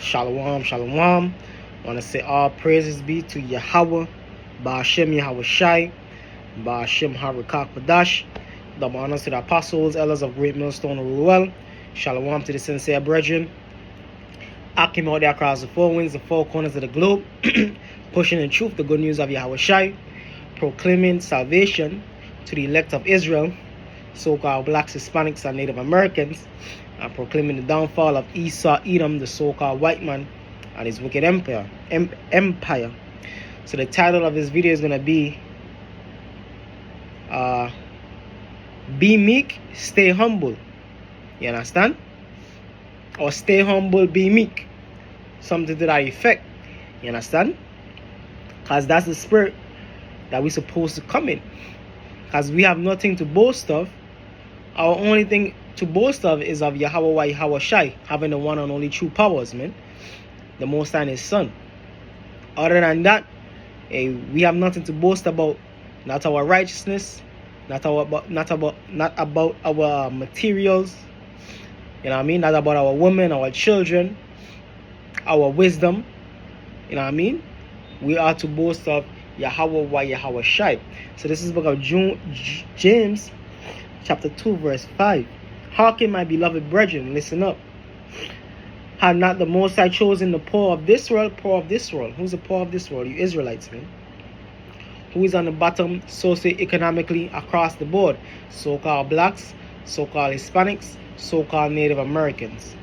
Shalom, shalom. I want to say all praises be to Yahweh, Ba'ashem Yahweh Shai, Ba'ashem Harakak Padash. Double honors to the apostles, elders of Great Millstone who rule well. Shalom to the sincere brethren. Akim out there across the four winds, the four corners of the globe, pushing in truth the good news of Yahweh Shai, proclaiming salvation to the elect of Israel, so-called blacks, Hispanics, and Native Americans, and proclaiming the downfall of Esau, Edom, the so-called white man, and his wicked empire. So the title of this video is going to be Be Meek, Stay Humble. You understand? Or Stay Humble, Be Meek. Something to that effect. You understand? Because that's the spirit that we're supposed to come in. Because we have nothing to boast of. Our only thing to boast of is of Yahweh Shai, having the one and only true powers, man. The Most High and His Son. Other than that, we have nothing to boast about. Not our righteousness, not about our materials. You know what I mean? Not about our women, our children, our wisdom. You know what I mean? We are to boast of Yahweh Shai. So this is the book of James, chapter 2, verse 5. Hearken, my beloved brethren, listen up. Had not the Most High chosen the poor of this world? Poor of this world. Who's the poor of this world? You Israelites, man. Who is on the bottom socioeconomically across the board? So-called blacks, so-called Hispanics, so-called Native Americans.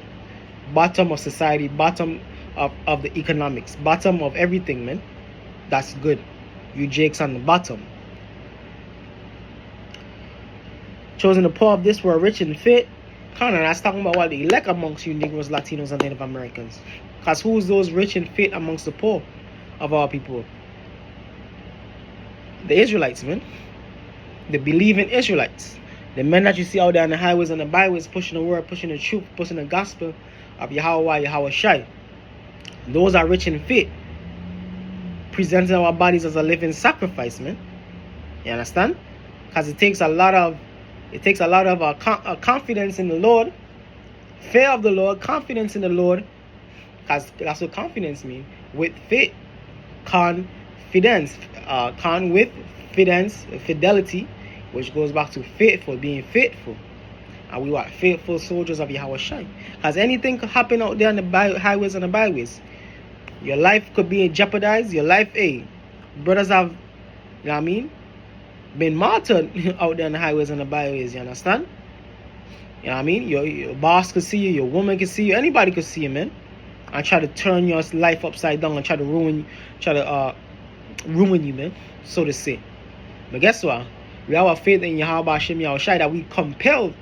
Bottom of society, bottom of the economics, bottom of everything, man. That's good. You Jakes on the bottom. Chosen the poor of this world, rich and fit. Connor, that's talking about what the elect amongst you Negroes, Latinos, and Native Americans. Because who's those rich and fit amongst the poor of our people? The Israelites, man. The believing Israelites. The men that you see out there on the highways and the byways pushing the word, pushing the truth, pushing the gospel of Yahweh Shai. Those are rich and fit. Presenting our bodies as a living sacrifice, man. You understand? Because it takes a lot of confidence in the Lord, fear of the Lord, confidence in the Lord, because that's what confidence means. With faith, confidence, with fidelity, which goes back to faithful, being faithful. And we are faithful soldiers of Yahweh Shai. Because anything could happen out there on the highways and the byways. Your life could be jeopardized. Your life, brothers have, you know what I mean, been martyred out there on the highways and the byways. You understand? You know what I mean? Your boss could see you, your woman could see you, anybody could see you, man, and try to turn your life upside down and try to ruin you, man, so to say. But guess what? We have our faith in Yahweh Hashem Yahweh Shai that we compelled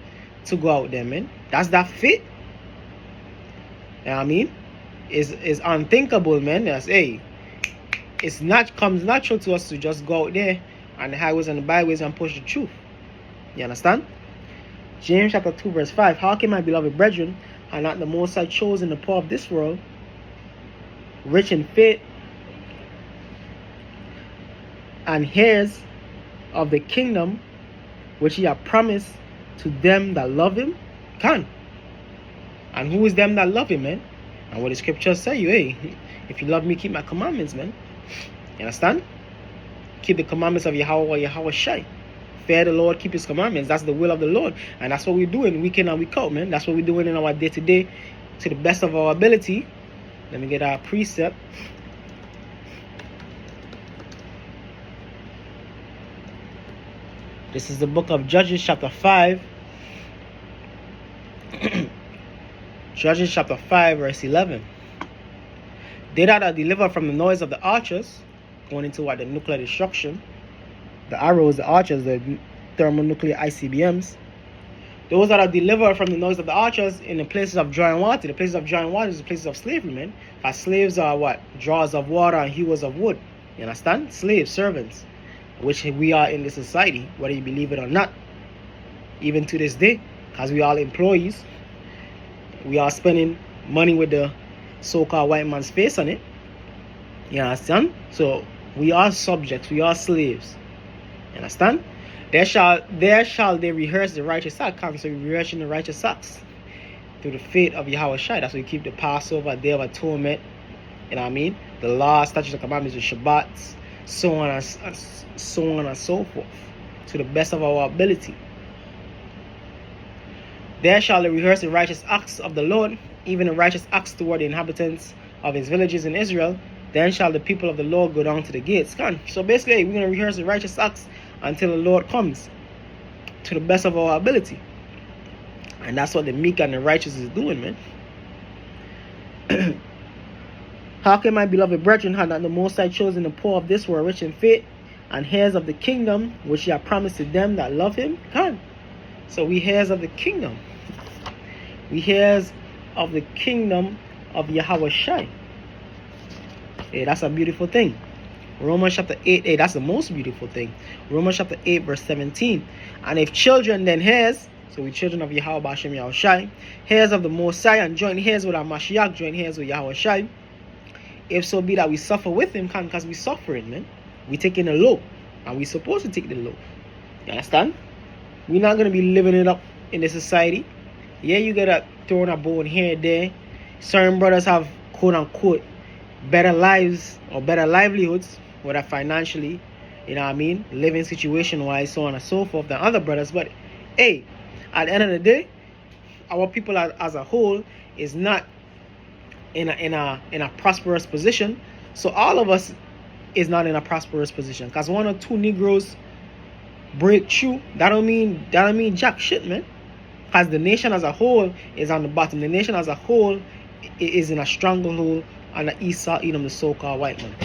to go out there, man. That's that faith. You know what I mean? Is unthinkable, man. That's comes natural to us to just go out there on the highways and the byways and push the truth. You understand? James chapter 2, verse 5. Hearken, my beloved brethren, are not the Most High chosen the poor of this world, rich in faith, and heirs of the kingdom which He hath promised to them that love Him? And who is them that love Him, man? And what the scriptures say you, if you love me, keep my commandments, man. You understand? Keep the commandments of Yahweh Shai. Fear the Lord, keep His commandments. That's the will of the Lord. And that's what we're doing week in and week out, man. That's what we're doing in our day-to-day to the best of our ability. Let me get our precept. This is the book of Judges chapter 5. Judges chapter 5, verse 11. They that are delivered from the noise of the archers, going into the nuclear destruction, the arrows, the archers, the thermonuclear ICBMs. Those that are delivered from the noise of the archers in the places of drawing water. The places of drawing water is the places of slavery, man. Because slaves are what? Drawers of water and hewers of wood. You understand? Slaves, servants, which we are in this society, whether you believe it or not. Even to this day, because we are employees, we are spending money with the so-called white man's face on it. You understand? So we are subjects, we are slaves. You understand? There shall they rehearse the righteous acts. So we rehearsing the righteous acts. through the faith of Yahweh Shai. That's why we keep the Passover, Day of Atonement, you know what I mean? The law, statutes, and commandments, the Shabbats, so on and so forth, to the best of our ability. There shall they rehearse the righteous acts of the Lord, even the righteous acts toward the inhabitants of his villages in Israel. Then shall the people of the Lord go down to the gates. So basically, we're going to rehearse the righteous acts until the Lord comes, to the best of our ability. And that's what the meek and the righteous is doing, man. How can my beloved brethren have not the Most High chosen the poor of this world rich in faith and heirs of the kingdom which he hath promised to them that love him? So we heirs of the kingdom. We heirs of the kingdom of Yahweh Shai. Hey, that's a beautiful thing. Romans chapter 8, hey, that's the most beautiful thing. Romans chapter 8, verse 17. And if children, then heirs, so we children of Yahweh Bashem Yahweh Shai, heirs of the Most High, and joint heirs with our Mashiach, joint heirs with Yahweh Shai. If so be that we suffer with him, because we suffering, man. We taking the low, and we supposed to take the low. You understand? We're not gonna be living it up in the society. Yeah, you gotta throw in a bone here and there. Certain brothers have quote unquote better lives or better livelihoods, whether financially, you know what I mean, living situation wise, so on and so forth, than other brothers. But hey, at the end of the day, our people as a whole is not in a prosperous position. So all of us is not in a prosperous position. Because one or two Negroes break through, that don't mean jack shit, man. Because the nation as a whole is on the bottom. The nation as a whole is in a stranglehold on the Esau, Edom, the so-called white man.